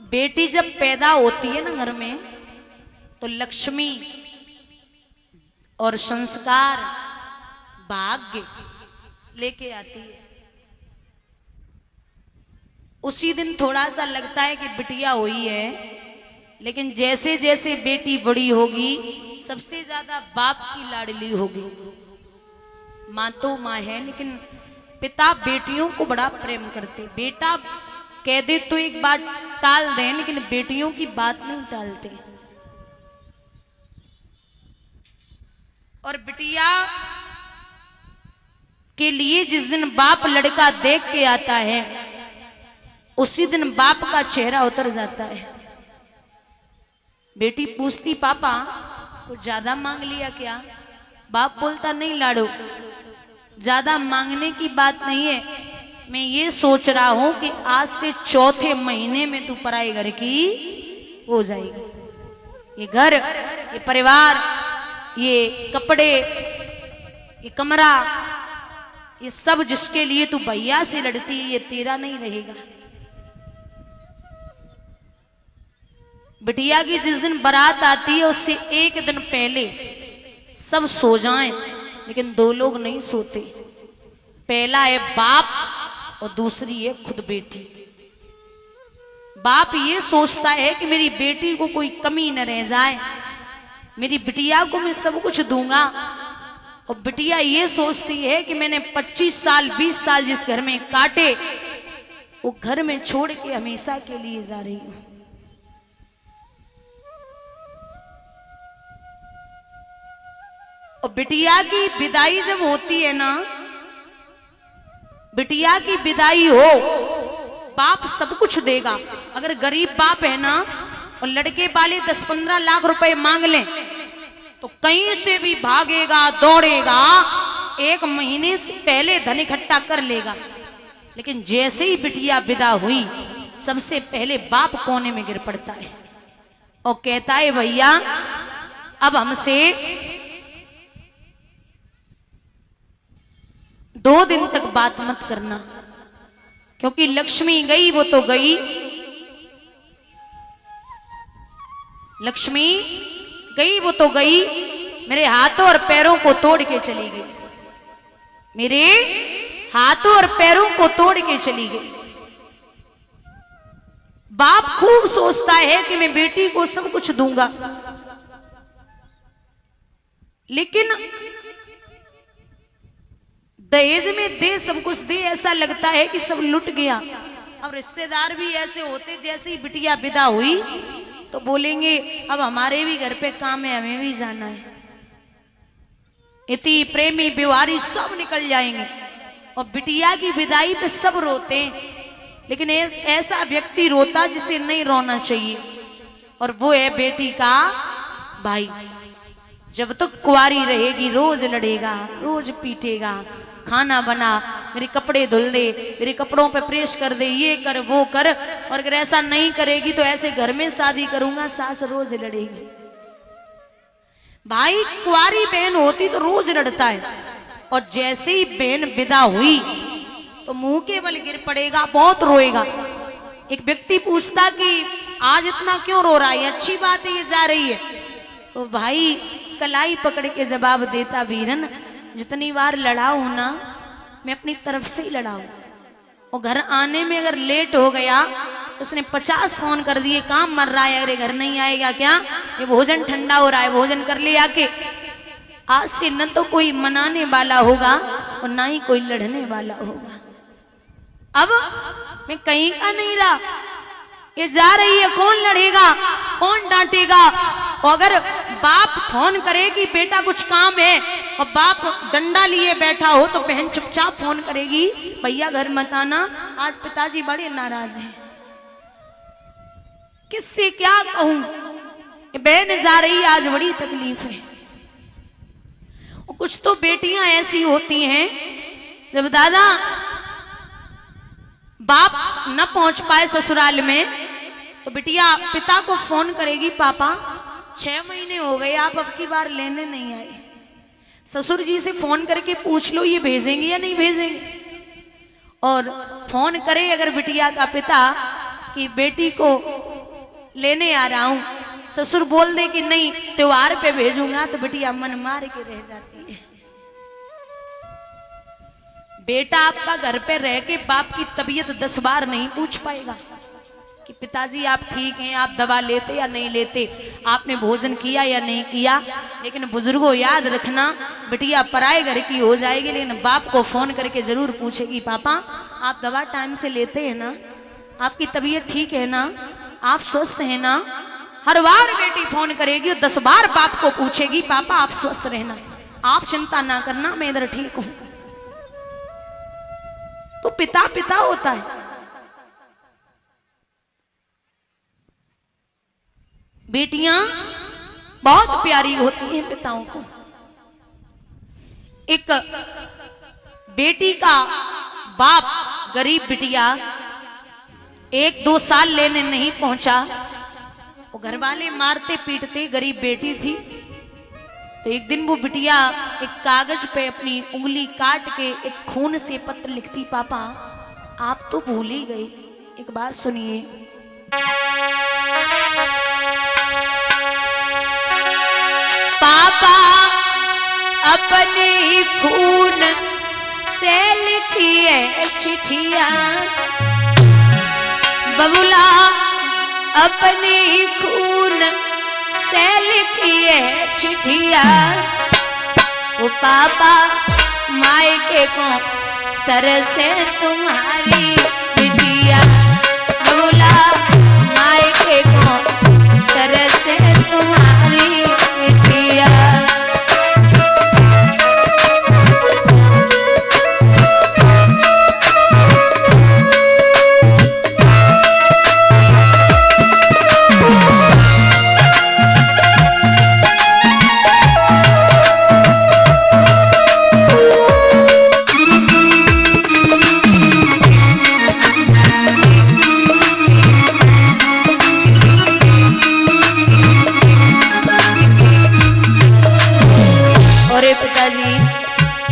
बेटी जब पैदा होती है ना घर में, तो लक्ष्मी और संस्कार भाग्य लेके आती है। उसी दिन थोड़ा सा लगता है कि बिटिया हुई है, लेकिन जैसे जैसे बेटी बड़ी होगी सबसे ज्यादा बाप की लाडली होगी। माँ तो माँ है, लेकिन पिता बेटियों को बड़ा प्रेम करते। बेटा कह दे तो एक बात टाल दें, लेकिन बेटियों की बात नहीं टालते। और बिटिया के लिए जिस दिन बाप लड़का देख के आता है, उसी दिन बाप का चेहरा उतर जाता है। बेटी पूछती पापा कुछ ज्यादा मांग लिया क्या? बाप बोलता नहीं लाडो, ज्यादा मांगने की बात नहीं है, मैं ये सोच रहा हूं कि आज से चौथे महीने में तू पराई घर की हो जाएगी। ये घर, ये परिवार, ये कपड़े, ये कमरा, ये सब जिसके लिए तू भैया से लड़ती है, ये तेरा नहीं रहेगा। बिटिया की जिस दिन बारात आती है उससे एक दिन पहले सब सो जाएं, लेकिन दो लोग नहीं सोते। पहला है बाप और दूसरी है खुद बेटी। बाप ये सोचता है कि मेरी बेटी को कोई कमी न रह जाए, मेरी बिटिया को मैं सब कुछ दूंगा। और बिटिया ये सोचती है कि मैंने 25 साल 20 साल जिस घर में काटे, वो घर में छोड़ के हमेशा के लिए जा रही हूं। और बिटिया की विदाई जब होती है ना, बिटिया की विदाई हो, बाप सब कुछ देगा। अगर गरीब बाप है ना और लड़के वाले 10-15 लाख रुपए मांग लें तो कहीं से भी भागेगा, दौड़ेगा, 1 महीने से पहले धन इकट्ठा कर लेगा। लेकिन जैसे ही बिटिया विदा हुई, सबसे पहले बाप कोने में गिर पड़ता है और कहता है भैया अब हमसे 2 दिन तक बात मत करना, क्योंकि लक्ष्मी गई वो तो गई, लक्ष्मी गई वो तो गई, मेरे हाथों और पैरों को तोड़ के चली गई, मेरे हाथों और पैरों को तोड़ के चली गई। बाप खूब सोचता है कि मैं बेटी को सब कुछ दूंगा, लेकिन दहेज में दे, सब कुछ दे, ऐसा लगता है कि सब लुट गया। अब रिश्तेदार भी ऐसे होते, जैसे ही बिटिया विदा हुई तो बोलेंगे अब हमारे भी घर पे काम है, हमें भी जाना है। इति प्रेमी बिवारी सब निकल जाएंगे और बिटिया की विदाई पे सब रोते, लेकिन ऐसा व्यक्ति रोता जिसे नहीं रोना चाहिए, और वो है बेटी का भाई। जब तक कुंवारी रहेगी रोज लड़ेगा, रोज पीटेगा, खाना बना, मेरे कपड़े धुल दे, मेरे कपड़ों पे प्रेस कर दे, ये कर वो कर, और अगर ऐसा नहीं करेगी तो ऐसे घर में शादी करूंगा, सास रोज लड़ेगी। भाई कुंवारी बहन होती तो रोज लड़ता है, और जैसे ही बहन विदा हुई तो मुंह के बल गिर पड़ेगा, बहुत रोएगा। एक व्यक्ति पूछता कि आज इतना क्यों रो रहा है, अच्छी बात है ये जा रही है। तो भाई कलाई पकड़ के जवाब देता, वीरन जितनी बार लड़ा हूं ना, मैं अपनी तरफ से ही लड़ा हूं, और घर आने में अगर लेट हो गया, उसने 50 फोन कर दिए, काम मर रहा है, अरे घर नहीं आएगा क्या, ये भोजन ठंडा हो रहा है, भोजन कर ले आके। आज से न तो कोई मनाने वाला होगा और ना ही कोई लड़ने वाला होगा। अब मैं कहीं का नहीं रहा, ये जा रही है, कौन लड़ेगा, कौन डांटेगा। और अगर बाप फोन करे कि बेटा कुछ काम है और बाप डंडा लिए बैठा हो, तो बहन चुपचाप फोन करेगी, भैया घर मत आना, आज पिताजी बड़े नाराज हैं। किससे क्या कहूं, बहन जा रही, आज बड़ी तकलीफ है। और कुछ तो बेटियां ऐसी होती हैं, जब दादा बाप न पहुंच पाए ससुराल में, तो बिटिया पिता को फोन करेगी, पापा 6 महीने हो गए आप अब की बार लेने नहीं आए, ससुर जी से फोन करके पूछ लो ये भेजेंगे या नहीं भेजेंगे। और फोन करे अगर बिटिया का पिता कि बेटी को लेने आ रहा हूं, ससुर बोल दे कि नहीं त्योहार पे भेजूंगा, तो बिटिया मन मार के रह जाती है। बेटा आपका घर पे रह के बाप की तबीयत 10 बार नहीं पूछ पाएगा कि पिताजी आप ठीक हैं, आप दवा लेते या नहीं लेते, आपने भोजन किया या नहीं किया। लेकिन बुजुर्गों याद रखना, बिटिया पराए घर की हो जाएगी, लेकिन बाप को फोन करके जरूर पूछेगी, पापा आप दवा टाइम से लेते हैं ना, आपकी तबीयत ठीक है ना, आप स्वस्थ हैं ना। हर बार बेटी फोन करेगी और 10 बार बाप को पूछेगी, पापा आप स्वस्थ रहना, आप चिंता ना करना, मैं इधर ठीक हूं। तो पिता पिता होता है। बेटियां बहुत प्यारी होती हैं पिताओं को। एक बेटी का बाप गरीब बिटिया 1-2 साल लेने नहीं पहुंचा, वो घर वाले मारते पीटते, गरीब बेटी थी। तो एक दिन वो बिटिया एक कागज पे अपनी उंगली काट के एक खून से पत्र लिखती, पापा आप तो भूल ही गए, एक बात सुनिए। पापा अपने खून से लिखी है चिट्ठिया, बबुला अपने खून से लिखी है चिट्ठिया। वो पापा मायके को तरसे तुम्हारी बिटिया, बबुला मायके को तरसे तुम्हारी बिटिया।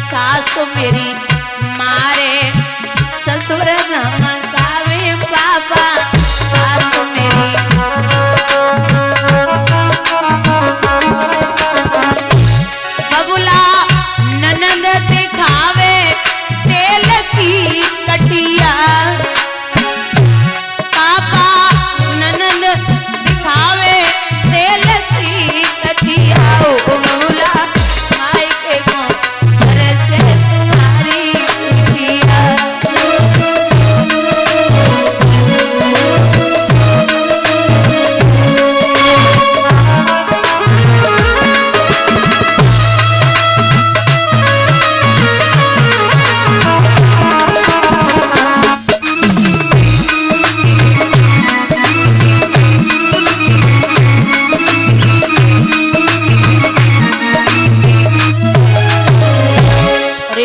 सासु मेरी मारे ससुर धमकावे पापा, सासु मेरी बबुला ननद दिखावे तेल की कटिया, पापा ननद दिखावे तेल की कटिया। ओ बबुला मायके को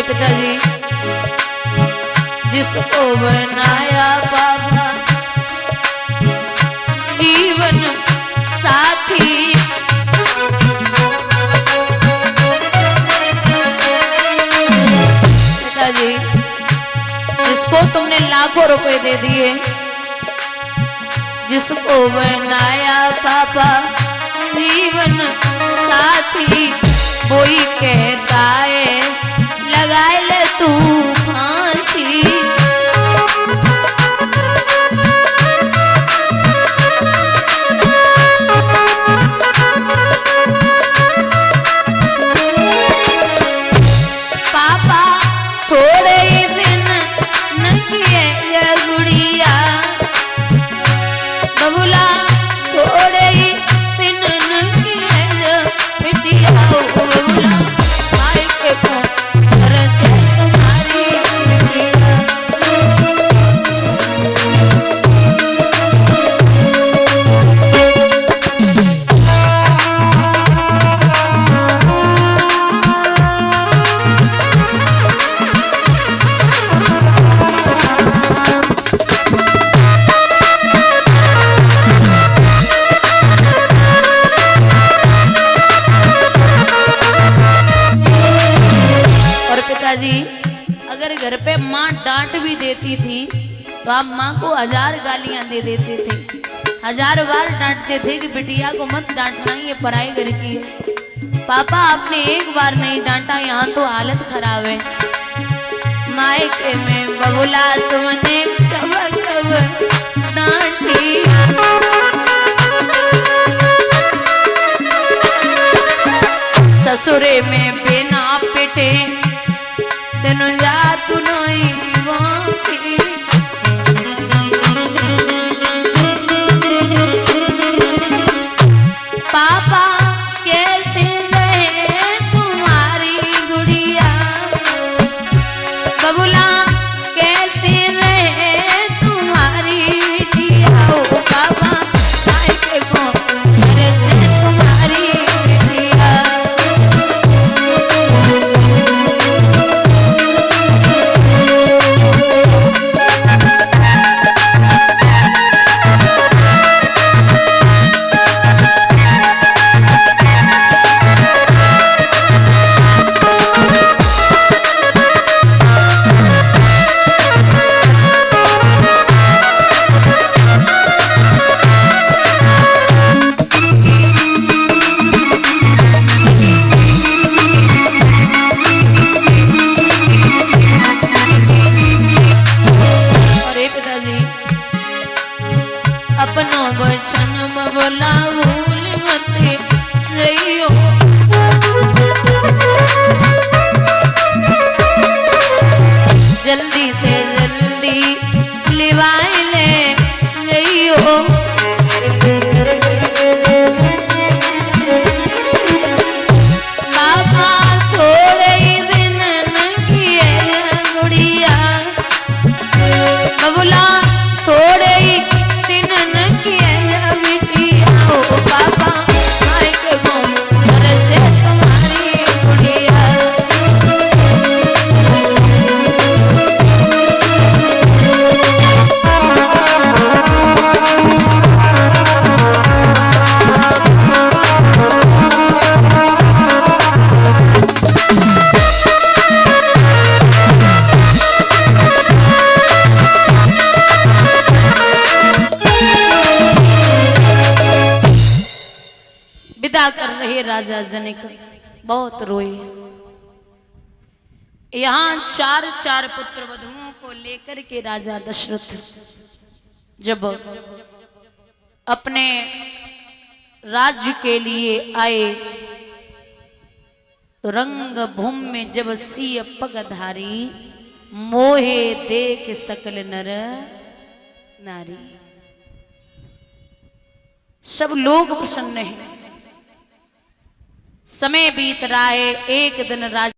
पिताजी जिसको बनाया पापा जीवन साथी, पिताजी जिसको तुमने लाखों रुपए दे दिए, जिसको बनाया पापा जीवन साथी, वो ही कहता है लगा ले तू फांसी। पापा थोड़े ही दिन न किए ये गुड़िया, बबुला थोड़े ही दिन न किए ये बिटिया। बबुला मायके को तरसे तुम्हारी बिटिया। जी अगर घर पे माँ डांट भी देती थी तो आप माँ को 1000 गालियां दे देते थे, 1000 बार डांटते थे कि बिटिया को मत डांटना, ये पराई घर की है। पापा आपने एक बार नहीं डांटा, यहाँ तो हालत खराब है। मायके में बबुला तुमने कब कब डांटी, ससुरे में बिना पिटे दिन जात नई बाकी। पापा कैसे रहे तुम्हारी गुड़िया, बबुला कैसे रहे तुम्हारी बिटिया। ओ पापा मायके को मेरे से तुम्हारी बिटिया। अपनो वचन बबुला भूल मत जइयो, जल्दी से जल्दी लिवाई ले जइयो। बाबा थोड़े ही दिन न किए गुड़िया, बबुला थोड़े ही पापा मायके को मेरे से तुम्हारी गुड़िया। विदा कर रहे राजा जनक, बहुत रोए। यहाँ 4 पुत्र वधुओं को लेकर के राजा दशरथ जब अपने राज्य के लिए आए, तो रंग भूमि में जब सिय पगधारी, मोहे देख सकल नर नारी। सब लोग प्रसन्न हैं। समय बीत रहा है। एक दिन राजा